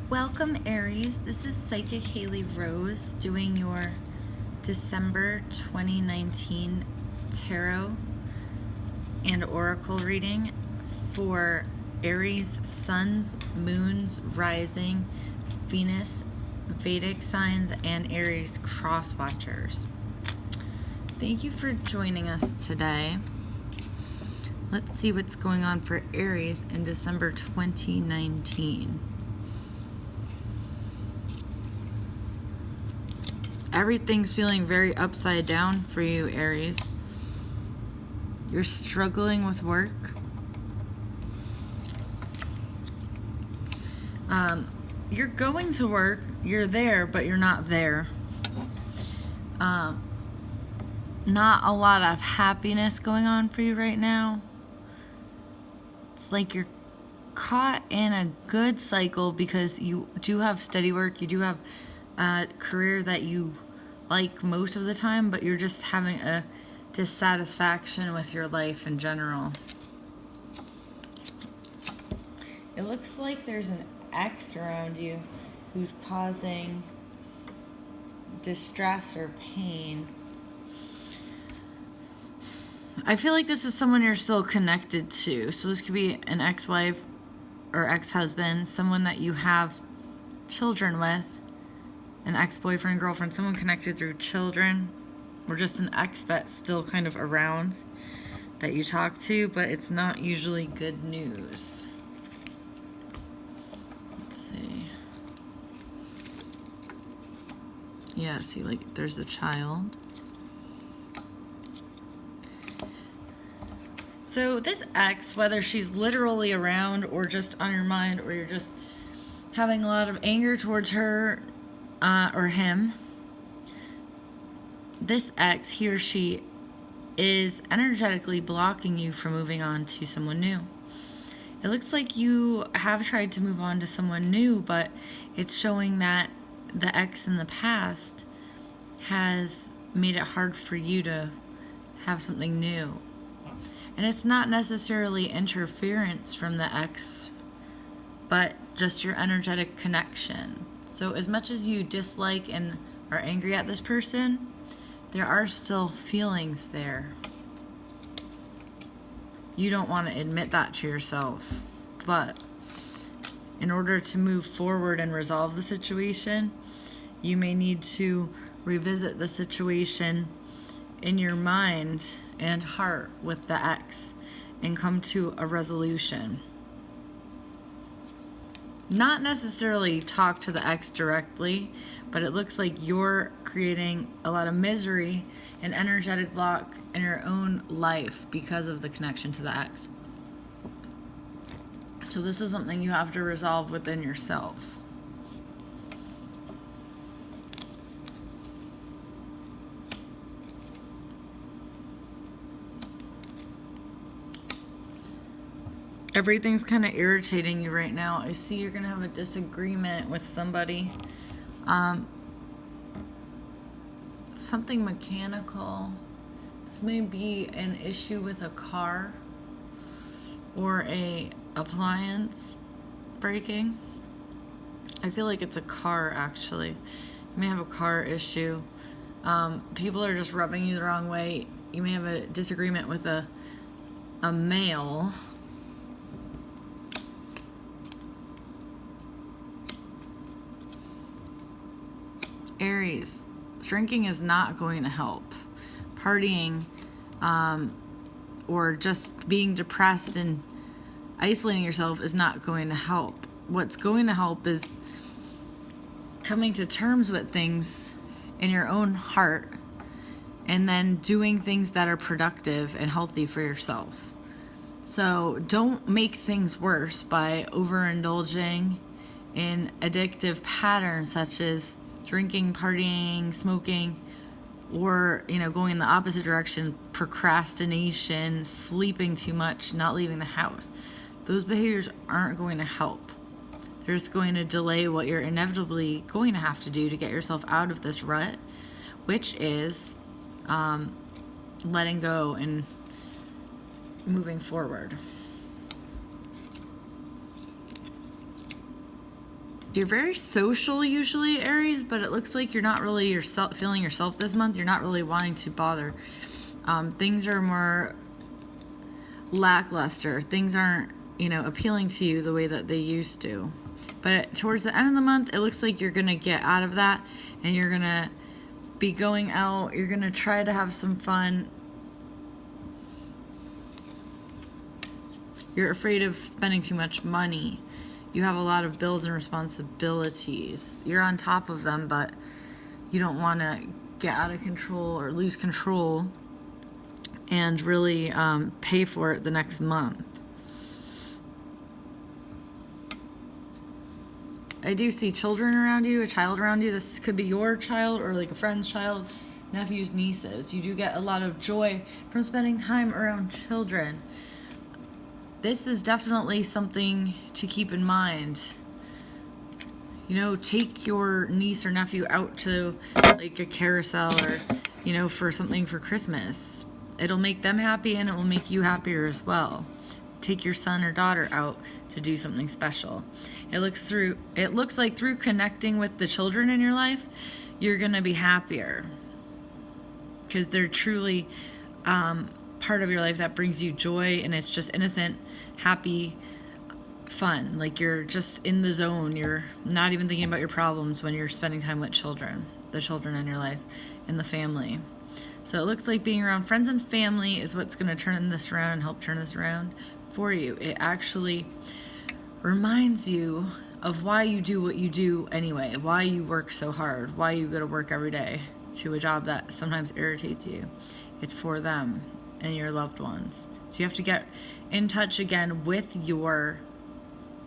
Welcome, Aries. This is Psychic Haley Rose doing your December 2019 tarot and oracle reading for Aries suns, moons, rising, Venus, Vedic signs, and Aries crosswatchers. Thank you for joining us today. Let's see what's going on for Aries in December 2019. Everything's feeling very upside down for you, Aries. You're struggling with work. You're going to work. You're there, but you're not there. Not a lot of happiness going on for you right now. It's like you're caught in a good cycle because you do have steady work. You do have a career that you like most of the time, but you're just having a dissatisfaction with your life in general. It looks like there's an ex around you who's causing distress or pain. I feel like this is someone you're still connected to. So this could be an ex-wife or ex-husband, someone that you have children with, an ex-boyfriend, girlfriend, someone connected through children, or just an ex that's still kind of around that you talk to, but it's not usually good news. Let's see. Yeah, see, like, there's a child. So this ex, whether she's literally around or just on your mind, or you're just having a lot of anger towards her or him, this ex, he or she, is energetically blocking you from moving on to someone new. It looks like you have tried to move on to someone new, but it's showing that the ex in the past has made it hard for you to have something new. And it's not necessarily interference from the ex, but just your energetic connection. So as much as you dislike and are angry at this person, there are still feelings there. You don't want to admit that to yourself, but in order to move forward and resolve the situation, you may need to revisit the situation in your mind and heart with the ex and come to a resolution. Not necessarily talk to the ex directly, but it looks like you're creating a lot of misery and energetic block in your own life because of the connection to the ex. So this is something you have to resolve within yourself. Everything's kind of irritating you right now. I see you're going to have a disagreement with somebody. Something mechanical. This may be an issue with a car or a appliance breaking. I feel like it's a car, actually. You may have a car issue. People are just rubbing you the wrong way. You may have a disagreement with a male. Aries, drinking is not going to help. Partying or just being depressed and isolating yourself is not going to help. What's going to help is coming to terms with things in your own heart and then doing things that are productive and healthy for yourself. So don't make things worse by overindulging in addictive patterns such as drinking, partying, smoking, or, going in the opposite direction, procrastination, sleeping too much, not leaving the house. Those behaviors aren't going to help. They're just going to delay what you're inevitably going to have to do to get yourself out of this rut, which is letting go and moving forward. You're very social usually, Aries, but it looks like you're not really feeling yourself this month. You're not really wanting to bother. Things are more lackluster. Things aren't, appealing to you the way that they used to. But towards the end of the month, it looks like you're going to get out of that and you're going to be going out. You're going to try to have some fun. You're afraid of spending too much money. You have a lot of bills and responsibilities. You're on top of them, but you don't want to get out of control or lose control and really pay for it the next month. I do see children around you, a child around you. This could be your child or like a friend's child, nephews, nieces. You do get a lot of joy from spending time around children. This is definitely something to keep in mind. Take your niece or nephew out to like a carousel or, for something for Christmas. It'll make them happy and it will make you happier as well. Take your son or daughter out to do something special. It looks like through connecting with the children in your life, you're going to be happier. Because they're truly part of your life that brings you joy, and it's just innocent, happy fun. Like you're just in the zone. You're not even thinking about your problems when you're spending time with children, the children in your life, and the family. So it looks like being around friends and family is what's going to turn this around and help turn this around for you. It actually reminds you of why you do what you do anyway, why you work so hard, why you go to work every day to a job that sometimes irritates you. It's for them and your loved ones. So you have to get in touch again with your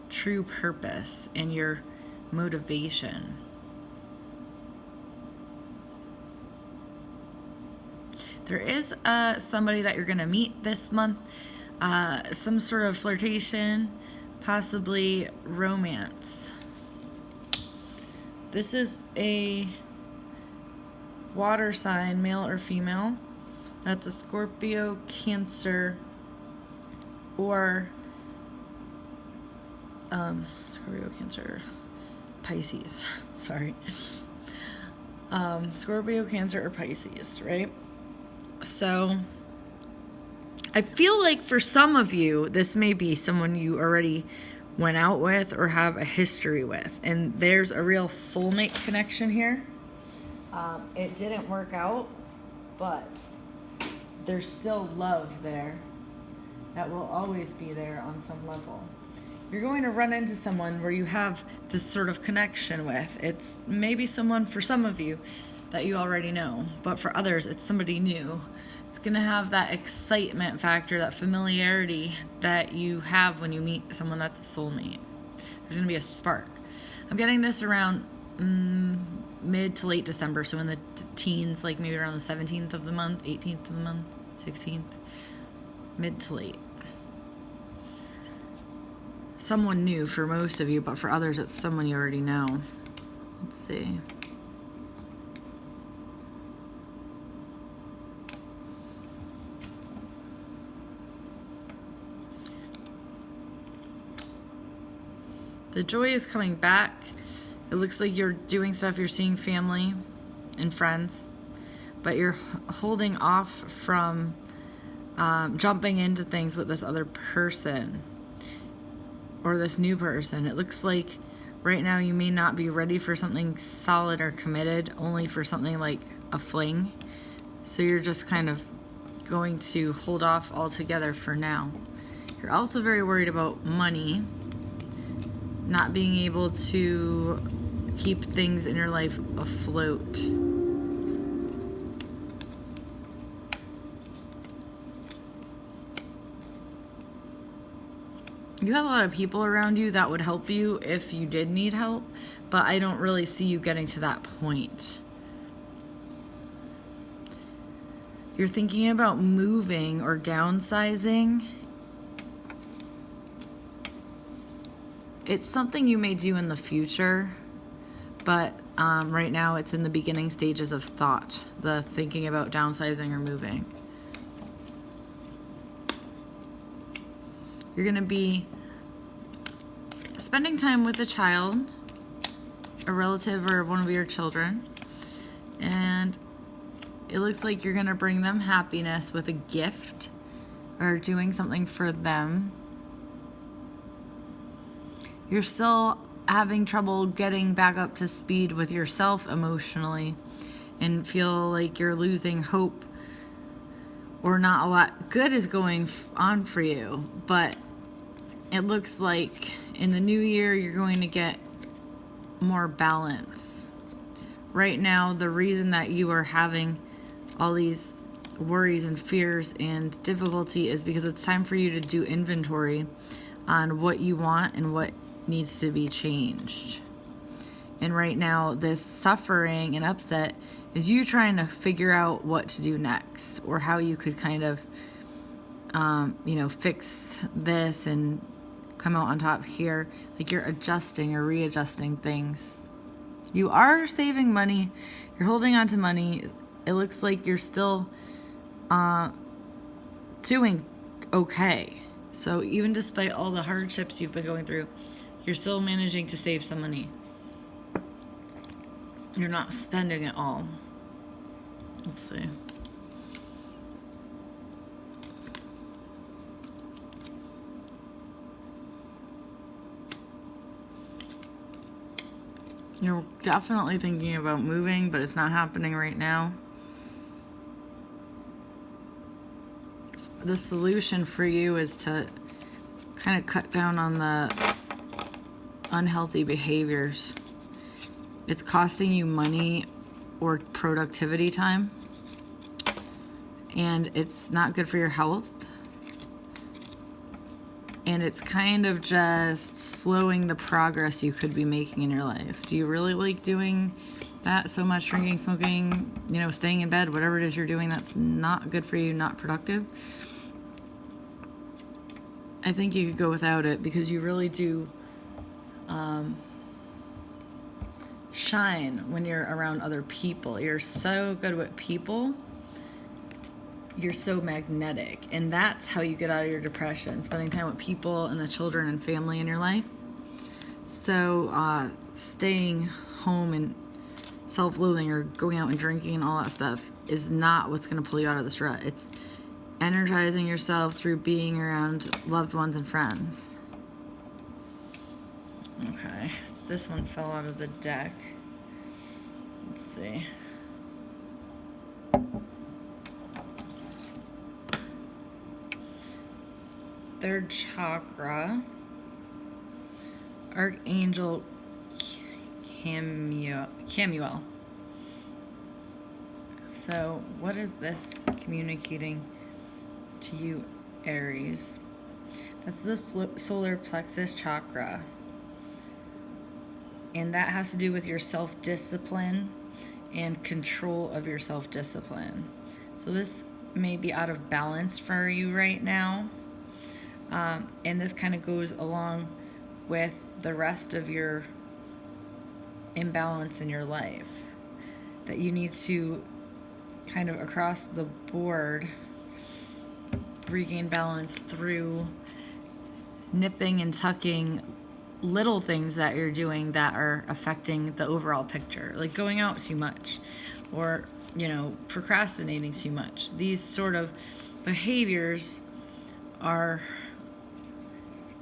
true purpose and your motivation. There is somebody that you're going to meet this month, some sort of flirtation, possibly romance. This is a water sign, male or female. That's a Scorpio, Cancer, or Scorpio, Cancer, Pisces. Sorry. Scorpio, Cancer, or Pisces, right? So I feel like for some of you, this may be someone you already went out with or have a history with. And there's a real soulmate connection here. It didn't work out, but there's still love there that will always be there on some level. You're going to run into someone where you have this sort of connection with. It's maybe someone for some of you that you already know, but for others, it's somebody new. It's going to have that excitement factor, that familiarity that you have when you meet someone that's a soulmate. There's going to be a spark. I'm getting this around mid to late December, so in the teens, like maybe around the 17th of the month, 18th of the month, 16th, mid to late. Someone new for most of you, but for others, it's someone you already know. Let's see. The joy is coming back. It looks like you're doing stuff, you're seeing family and friends, but you're holding off from jumping into things with this other person or this new person. It looks like right now you may not be ready for something solid or committed, only for something like a fling. So you're just kind of going to hold off altogether for now. You're also very worried about money, not being able to keep things in your life afloat. You have a lot of people around you that would help you if you did need help, but I don't really see you getting to that point. You're thinking about moving or downsizing. It's something you may do in the future, but right now it's in the beginning stages of thought, the thinking about downsizing or moving. You're going to be spending time with a child a relative or one of your children, and it looks like you're going to bring them happiness with a gift or doing something for them. You're still having trouble getting back up to speed with yourself emotionally and feel like you're losing hope or not a lot good is going on for you. But it looks like in the new year, you're going to get more balance. Right now, the reason that you are having all these worries and fears and difficulty is because it's time for you to do inventory on what you want and what needs to be changed. And right now, this suffering and upset is you trying to figure out what to do next, or how you could kind of, fix this and come out on top here. Like you're adjusting or readjusting things. You are saving money. You're holding on to money. It looks like you're still doing okay. So even despite all the hardships you've been going through, you're still managing to save some money. You're not spending it all. Let's see. You're definitely thinking about moving, but it's not happening right now. The solution for you is to kind of cut down on the unhealthy behaviors. It's costing you money or productivity time, and it's not good for your health, and it's kind of just slowing the progress you could be making in your life. Do you really like doing that so much? Drinking, smoking, staying in bed, whatever it is you're doing that's not good for you, not productive. I think you could go without it, because you really do shine when you're around other people. You're so good with people. You're so magnetic, and that's how you get out of your depression, spending time with people and the children and family in your life. So staying home and self-loathing or going out and drinking and all that stuff is not what's going to pull you out of this rut. It's energizing yourself through being around loved ones and friends. Okay, this one fell out of the deck. Let's see. Third chakra, Archangel Camuel. So what is this communicating to you, Aries? That's the solar plexus chakra. And that has to do with your self-discipline and control of your self-discipline. So this may be out of balance for you right now. And this kind of goes along with the rest of your imbalance in your life. That you need to kind of across the board regain balance through nipping and tucking little things that you're doing that are affecting the overall picture, like going out too much or procrastinating too much. These sort of behaviors are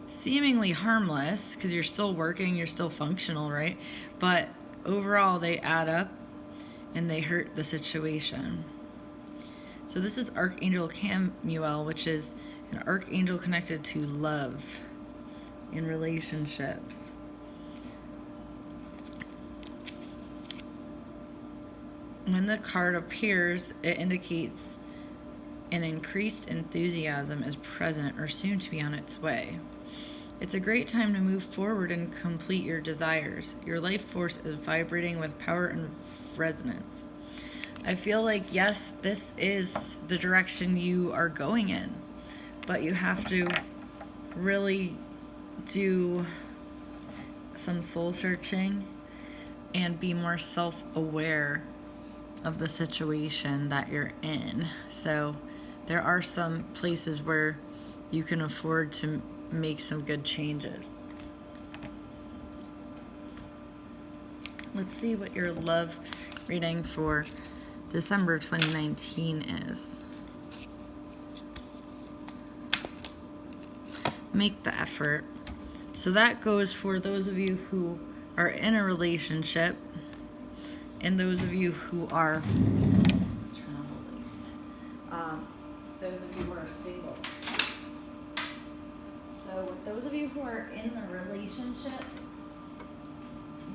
seemingly harmless because you're still working, you're still functional, right? But overall they add up and they hurt the situation. So this is Archangel Camuel, which is an archangel connected to love in relationships. When the card appears, it indicates an increased enthusiasm is present or soon to be on its way. It's a great time to move forward and complete your desires. Your life force is vibrating with power and resonance. I feel like, yes, this is the direction you are going in, but you have to really do some soul searching and be more self-aware of the situation that you're in. So there are some places where you can afford to make some good changes. Let's see what your love reading for December 2019 is. Make the effort. So that goes for those of you who are in a relationship and those of you who are turn on the lights. Those of you who are single. So with those of you who are in the relationship,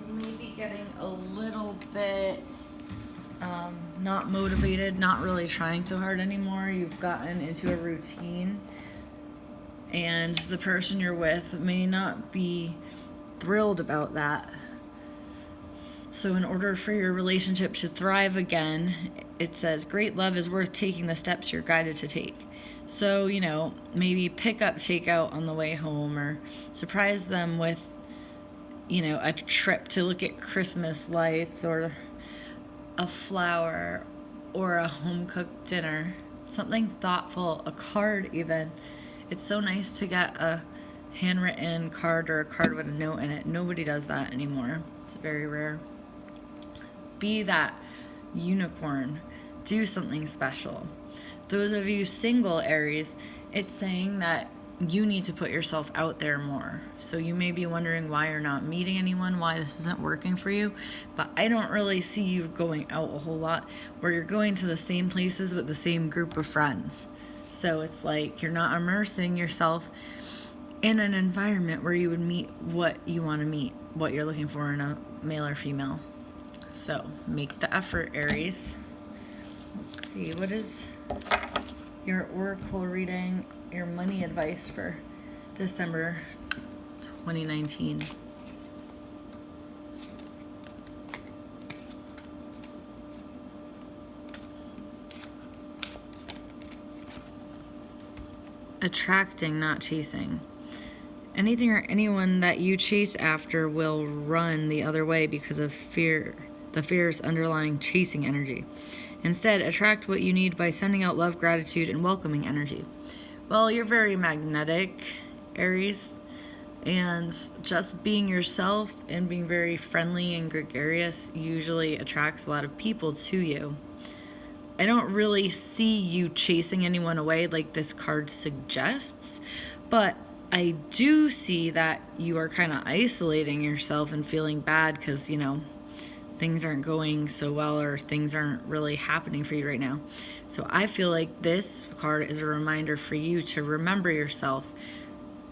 you may be getting a little bit not motivated, not really trying so hard anymore. You've gotten into a routine, and the person you're with may not be thrilled about that. So in order for your relationship to thrive again, it says, great love is worth taking the steps you're guided to take. So, maybe pick up takeout on the way home, or surprise them with, a trip to look at Christmas lights, or a flower, or a home-cooked dinner. Something thoughtful, a card even. It's so nice to get a handwritten card or a card with a note in it. Nobody does that anymore. It's very rare. Be that unicorn. Do something special. Those of you single Aries, it's saying that you need to put yourself out there more. So you may be wondering why you're not meeting anyone, why this isn't working for you. But I don't really see you going out a whole lot, where you're going to the same places with the same group of friends. So it's like you're not immersing yourself in an environment where you would meet what you want to meet, what you're looking for in a male or female. So make the effort, Aries. Let's see, what is your oracle reading, your money advice for December 2019? Attracting, not chasing. Anything or anyone that you chase after will run the other way because of fear, the fear's underlying chasing energy. Instead, attract what you need by sending out love, gratitude, and welcoming energy. Well, you're very magnetic, Aries, and just being yourself and being very friendly and gregarious usually attracts a lot of people to you. I don't really see you chasing anyone away like this card suggests, but I do see that you are kind of isolating yourself and feeling bad because, things aren't going so well, or things aren't really happening for you right now. So I feel like this card is a reminder for you to remember yourself.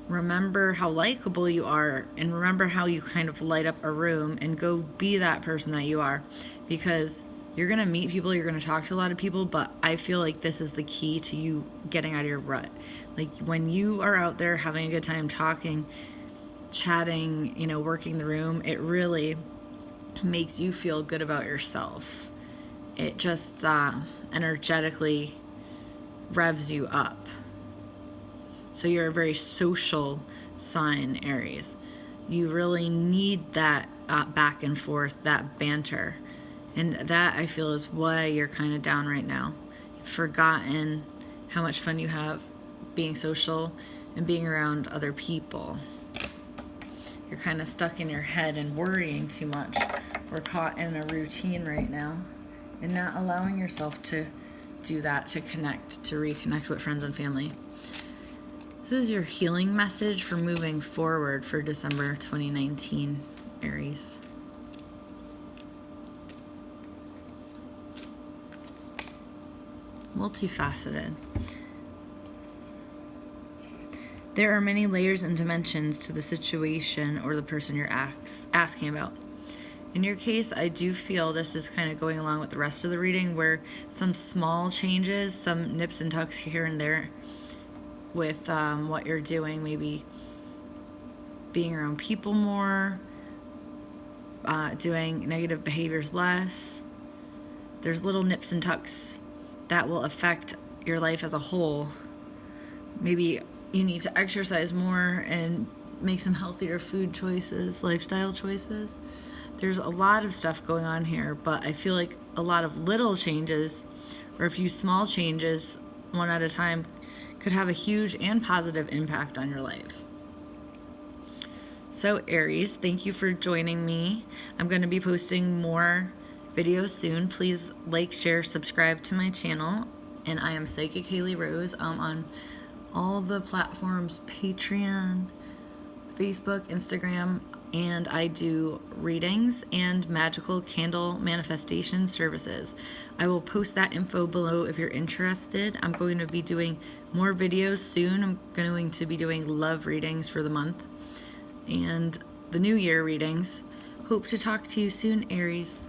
Remember how likable you are, and remember how you kind of light up a room, and go be that person that you are, because you're going to meet people, you're going to talk to a lot of people, but I feel like this is the key to you getting out of your rut. Like when you are out there having a good time talking, chatting, working the room, it really makes you feel good about yourself. It just energetically revs you up. So you're a very social sign, Aries. You really need that back and forth, that banter. And that, I feel, is why you're kind of down right now. You've forgotten how much fun you have being social and being around other people. You're kind of stuck in your head and worrying too much. We're caught in a routine right now and not allowing yourself to do that, to connect, to reconnect with friends and family. This is your healing message for moving forward for December 2019, Aries. Multifaceted. There are many layers and dimensions to the situation or the person you're asking about. In your case, I do feel this is kind of going along with the rest of the reading, where some small changes, some nips and tucks here and there with what you're doing, maybe being around people more, doing negative behaviors less. There's little nips and tucks that will affect your life as a whole. Maybe you need to exercise more and make some healthier food choices, lifestyle choices. There's a lot of stuff going on here, but I feel like a lot of little changes or a few small changes, one at a time, could have a huge and positive impact on your life. So Aries, thank you for joining me. I'm going to be posting more videos soon. Please like, share, subscribe to my channel. And I am Psychic Haley Rose. I'm on all the platforms, Patreon, Facebook, Instagram, and I do readings and magical candle manifestation services. I will post that info below if you're interested. I'm going to be doing more videos soon. I'm going to be doing love readings for the month and the New Year readings. Hope to talk to you soon, Aries.